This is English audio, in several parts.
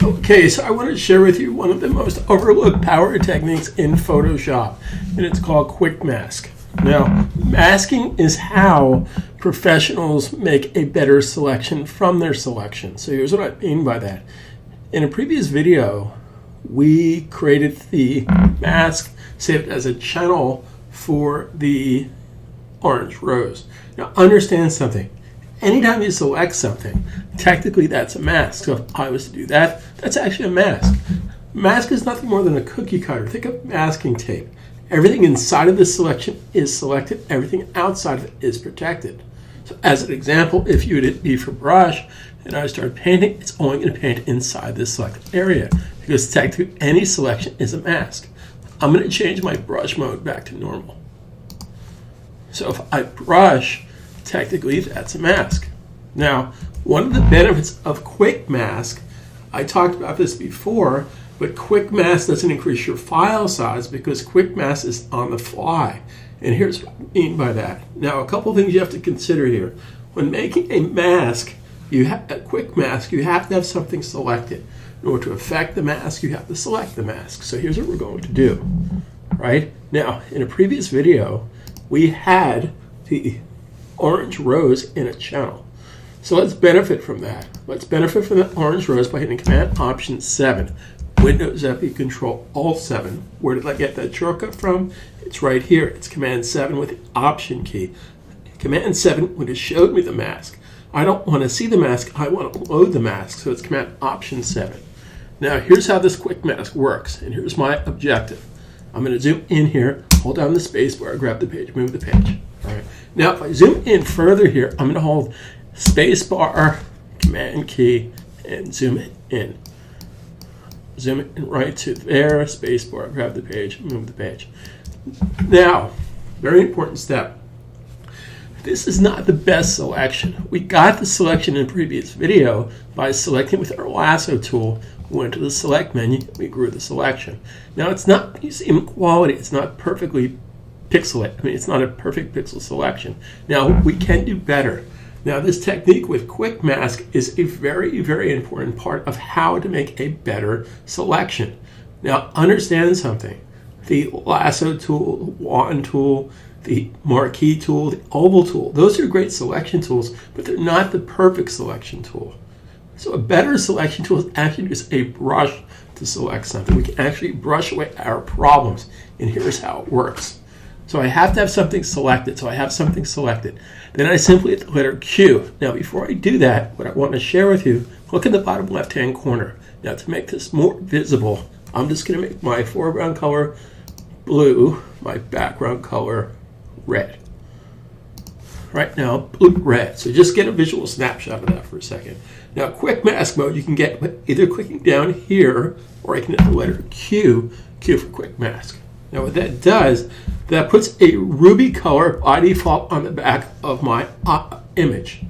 Okay, so I want to share with you one of the most overlooked power techniques in Photoshop, and it's called quick mask. Now, masking is how professionals make a better selection from their selection. So here's what I mean by that. In a previous video, we created the mask, saved as a channel for the orange rose. Now, understand something. Anytime you select something, technically that's a mask. So if I was to do that, that's actually a mask. Mask is nothing more than a cookie cutter. Think of masking tape. Everything inside of the selection is selected. Everything outside of it is protected. So as an example, if you would be for brush and I start painting, it's only going to paint inside this selected area because technically any selection is a mask. I'm going to change my brush mode back to normal. So if I brush, technically that's a mask. Now, one of the benefits of quick mask, I talked about this before, but quick mask doesn't increase your file size because quick mask is on the fly. And here's what I mean by that. Now, a couple things you have to consider here. When making a mask, a quick mask, you have to have something selected. In order to affect the mask, you have to select the mask. So here's what we're going to do, right? Now, in a previous video, we had the orange rose in a channel. So let's benefit from that. Let's benefit from the orange rose by hitting Command Option 7. Windows FE Control Alt 7. Where did I get that shortcut from? It's right here. It's Command 7 with the Option key. Command 7 would have showed me the mask. I don't want to see the mask. I want to load the mask. So it's Command Option 7. Now here's how this quick mask works. And here's my objective. I'm going to zoom in here, hold down the space bar, grab the page, move the page. All right. Now if I zoom in further here, I'm going to hold space bar, Command key, and zoom it in. Zoom it right to there, space bar, grab the page, move the page. Now, very important step. This is not the best selection. We got the selection in a previous video by selecting with our lasso tool. We went to the select menu, we grew the selection. Now it's not museum quality, it's not perfectly pixelated. I mean, it's not a perfect pixel selection. Now we can do better. Now this technique with quick mask is a very, very important part of how to make a better selection. Now understand something. The lasso tool, the wand tool, the marquee tool, the oval tool, those are great selection tools, but they're not the perfect selection tool. So a better selection tool is actually just a brush to select something. We can actually brush away our problems, and here's how it works. So I have to have something selected. So I have something selected. Then I simply hit the letter Q. Now before I do that, what I want to share with you, look in the bottom left-hand corner. Now to make this more visible, I'm just going to make my foreground color blue, my background color red. Right now, blue, red. So just get a visual snapshot of that for a second. Now, quick mask mode you can get by either clicking down here, or I can hit the letter Q, Q for quick mask. Now what that does, that puts a ruby color by default on the back of my image.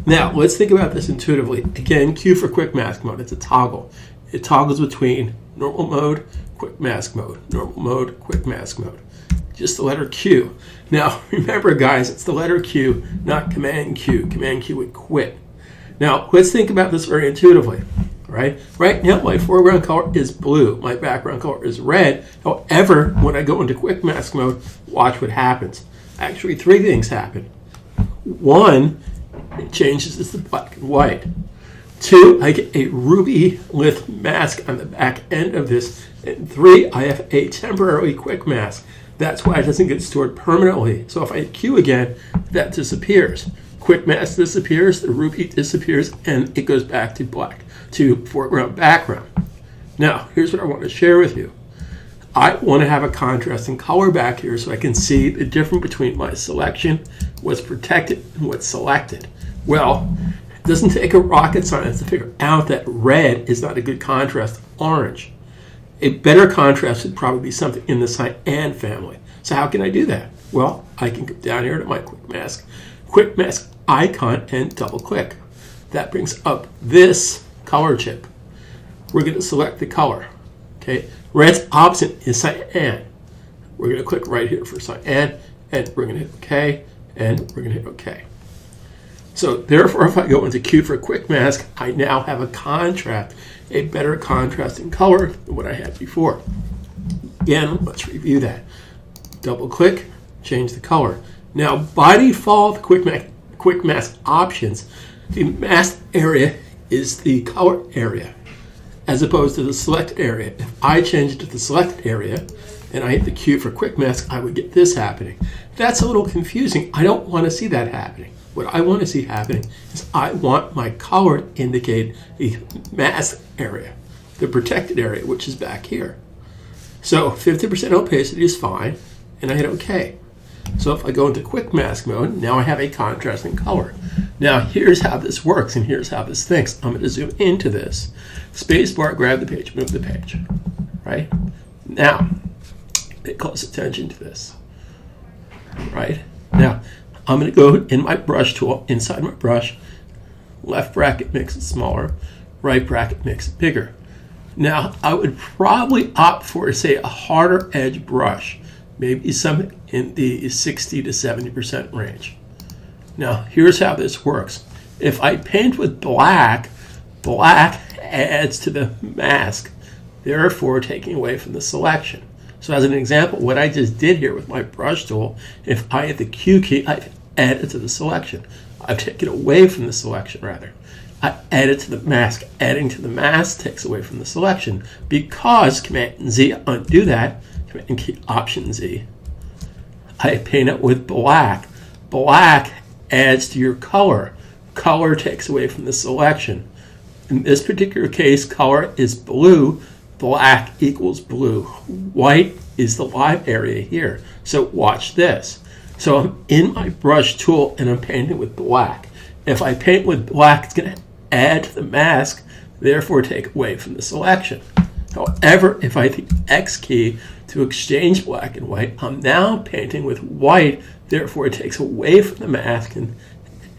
Now let's think about this intuitively. Again, Q for quick mask mode, it's a toggle. It toggles between normal mode, quick mask mode, normal mode, quick mask mode. Just the letter Q. Now remember guys, it's the letter Q, not Command Q. Command Q would quit. Now let's think about this very intuitively. Right now, my foreground color is blue. My background color is red. However, when I go into quick mask mode, watch what happens. Actually, three things happen. One, it changes this to black and white. Two, I get a ruby lit mask on the back end of this. And three, I have a temporary quick mask. That's why it doesn't get stored permanently. So if I hit Q again, that disappears. Quick mask disappears, the ruby disappears, and it goes back to black, to foreground, background. Now, here's what I want to share with you. I want to have a contrasting color back here so I can see the difference between my selection, what's protected, and what's selected. Well, it doesn't take a rocket science to figure out that red is not a good contrast to orange. A better contrast would probably be something in the cyan family. So how can I do that? Well, I can go down here to my quick mask icon and double click. That brings up this color chip. We're going to select the color. Okay, red's opposite is cyan. We're going to click right here for cyan, and we're going to hit OK, and we're going to hit OK. So therefore, if I go into Q for quick mask, I now have a contrast, a better contrast in color than what I had before. Again, let's review that. Double click, change the color. Now, by default, quick mask options, the masked area is the color area as opposed to the selected area. If I change it to the selected area and I hit the Q for quick mask, I would get this happening. That's a little confusing. I don't want to see that happening. What I want to see happening is I want my color to indicate the masked area, the protected area, which is back here. So 50% opacity is fine, and I hit OK. So if I go into quick mask mode, now I have a contrasting color. Now here's how this works, and here's how this thinks. I'm going to zoom into this. Spacebar, grab the page, move the page. Right? Now, pay close attention to this. Right? Now, I'm going to go in my brush tool, inside my brush, left bracket makes it smaller, right bracket makes it bigger. Now, I would probably opt for, say, a harder edge brush, maybe something in the 60 to 70% range. Now, here's how this works. If I paint with black, black adds to the mask, therefore taking away from the selection. So as an example, what I just did here with my brush tool, if I hit the Q key, I've added to the selection. I've taken away from the selection, rather. I added to the mask. Adding to the mask takes away from the selection. Because Command Z, undo that, Command key, Option Z, I paint it with black. Black adds to your color. Color takes away from the selection. In this particular case, color is blue. Black equals blue. White is the live area here. So watch this. So I'm in my brush tool and I'm painting with black. If I paint with black, it's going to add to the mask, therefore take away from the selection. However, if I hit the X key to exchange black and white, I'm now painting with white, therefore it takes away from the mask and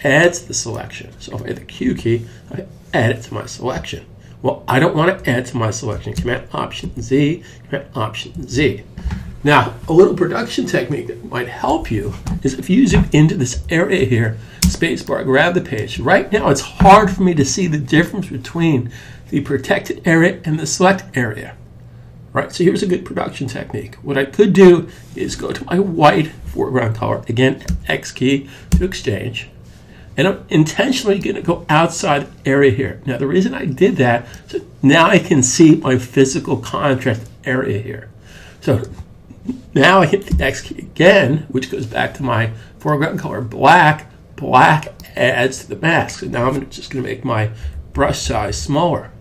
adds to the selection. So if I hit the Q key, I add it to my selection. Well, I don't want to add to my selection. Command Option Z, Command Option Z. Now, a little production technique that might help you is if you zoom into this area here, spacebar, grab the page. Right now, it's hard for me to see the difference between the protected area and the select area. Right, so here's a good production technique. What I could do is go to my white foreground color, again, X key to exchange. And I'm intentionally going to go outside the area here. Now, the reason I did that, so now I can see my physical contrast area here. So now I hit the X key again, which goes back to my foreground color black. Black adds to the mask. So now I'm just going to make my brush size smaller.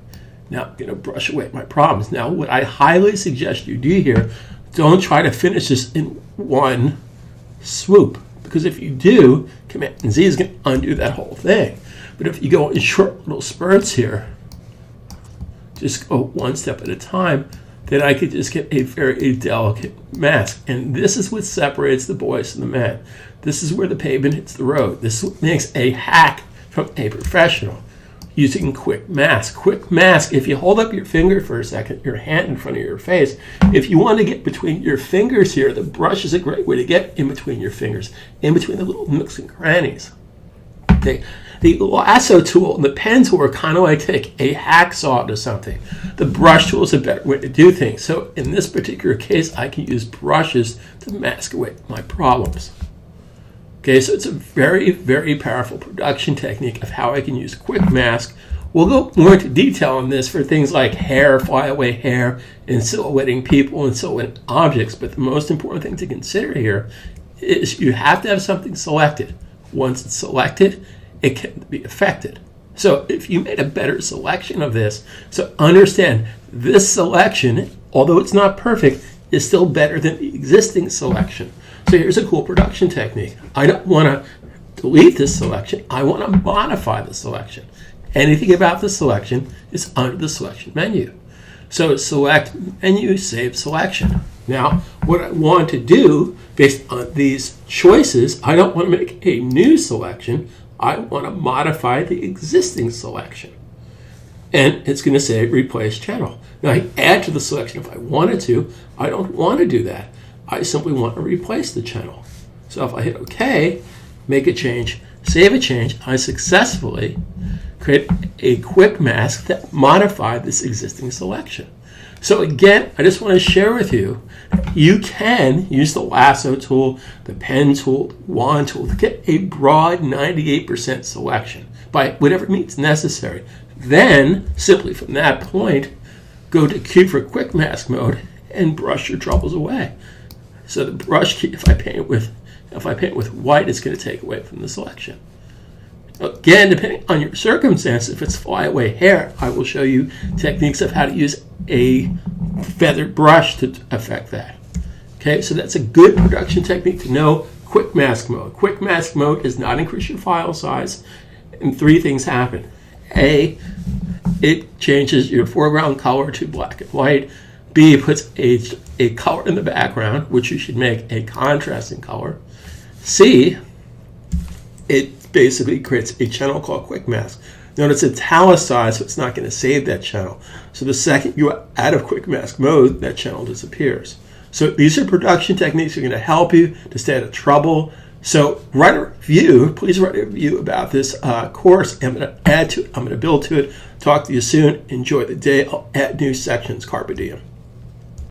Now I'm going to brush away my problems. Now, what I highly suggest you do here, don't try to finish this in one swoop. Because if you do, Command Z is going to undo that whole thing. But if you go in short little spurts here, just go one step at a time, then I could just get a very delicate mask. And this is what separates the boys from the men. This is where the pavement hits the road. This is what makes a hack from a professional. Using quick mask. Quick mask, if you hold up your finger for a second, your hand in front of your face, if you want to get between your fingers here, the brush is a great way to get in between your fingers, in between the little nooks and crannies. Okay. The lasso tool and the pen tool are kind of like take a hacksaw to something. The brush tool is a better way to do things. So in this particular case, I can use brushes to mask away my problems. Okay, so it's a very, very powerful production technique of how I can use quick mask. We'll go more into detail on this for things like hair, flyaway hair, and silhouetting people and silhouetting objects. But the most important thing to consider here is you have to have something selected. Once it's selected, it can be affected. So if you made a better selection of this, so understand this selection, although it's not perfect, is still better than the existing selection. So here's a cool production technique. I don't want to delete this selection. I want to modify the selection. Anything about the selection is under the selection menu. So select menu, save selection. Now, what I want to do based on these choices, I don't want to make a new selection. I want to modify the existing selection. And it's going to say replace channel. Now, I add to the selection if I wanted to. I don't want to do that. I simply want to replace the channel. So if I hit OK, make a change, save a change, I successfully create a quick mask that modified this existing selection. So again, I just want to share with you, you can use the lasso tool, the pen tool, the wand tool to get a broad 98% selection by whatever means necessary. Then, simply from that point, go to Q for quick mask mode and brush your troubles away. So the brush key, if I paint with white, it's going to take away from the selection. Again, depending on your circumstance, if it's flyaway hair, I will show you techniques of how to use a feathered brush to affect that. Okay, so that's a good production technique to know. Quick mask mode. Quick mask mode does not increase your file size, and three things happen. A, it changes your foreground color to black and white. B, it puts a color in the background, which you should make a contrasting color. C, it basically creates a channel called quick mask. Notice it's italicized, so it's not going to save that channel. So the second you are out of quick mask mode, that channel disappears. So these are production techniques that are going to help you to stay out of trouble. So write a review, please write a review about this course. I'm going to add to it, I'm going to build to it. Talk to you soon. Enjoy the day. I'll add new sections. Carpe diem.